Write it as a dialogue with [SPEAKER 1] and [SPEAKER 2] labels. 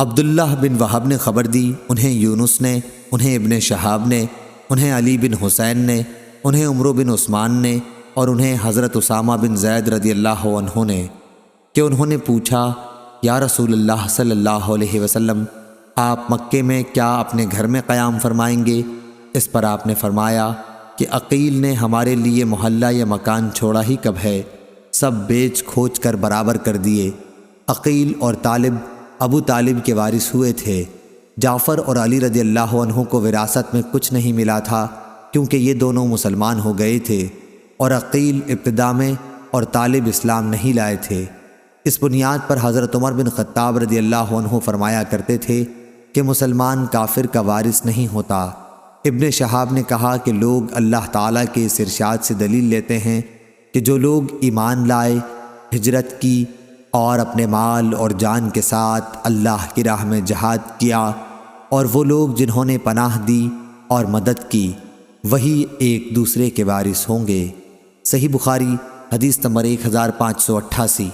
[SPEAKER 1] عبداللہ بن وہب نے خبر دی، انہیں یونس نے، انہیں ابن شہاب نے، انہیں علی بن حسین نے، انہیں عمرو بن عثمان نے اور انہیں حضرت اسامہ بن زید رضی اللہ عنہ نے کہ انہوں نے پوچھا، یا رسول اللہ صلی اللہ علیہ وسلم، آپ مکے میں کیا اپنے گھر میں قیام فرمائیں گے؟ اس پر آپ نے فرمایا کہ عقیل نے ہمارے لیے محلہ یا مکان چھوڑا ہی کب ہے، سب بیچ کھوچ کر برابر کر دیے۔ عقیل اور طالب ابو طالب کے وارث ہوئے تھے۔ جعفر اور علی رضی اللہ عنہ کو وراثت میں کچھ نہیں ملا تھا کیونکہ یہ دونوں مسلمان ہو گئے تھے اور عقیل ابتدا میں اور طالب اسلام نہیں لائے تھے۔ اس بنیاد پر حضرت عمر بن خطاب رضی اللہ عنہ فرمایا کرتے تھے کہ مسلمان کافر کا وارث نہیں ہوتا۔ ابن شہاب نے کہا کہ لوگ اللہ تعالیٰ کے اس ارشاد سے دلیل لیتے ہیں کہ جو لوگ ایمان لائے، ہجرت کی اور اپنے مال اور جان کے ساتھ اللہ کی راہ میں جہاد کیا، اور وہ لوگ جنہوں نے پناہ دی اور مدد کی، وہی ایک دوسرے کے وارث ہوں گے۔ صحیح بخاری حدیث نمبر 1588۔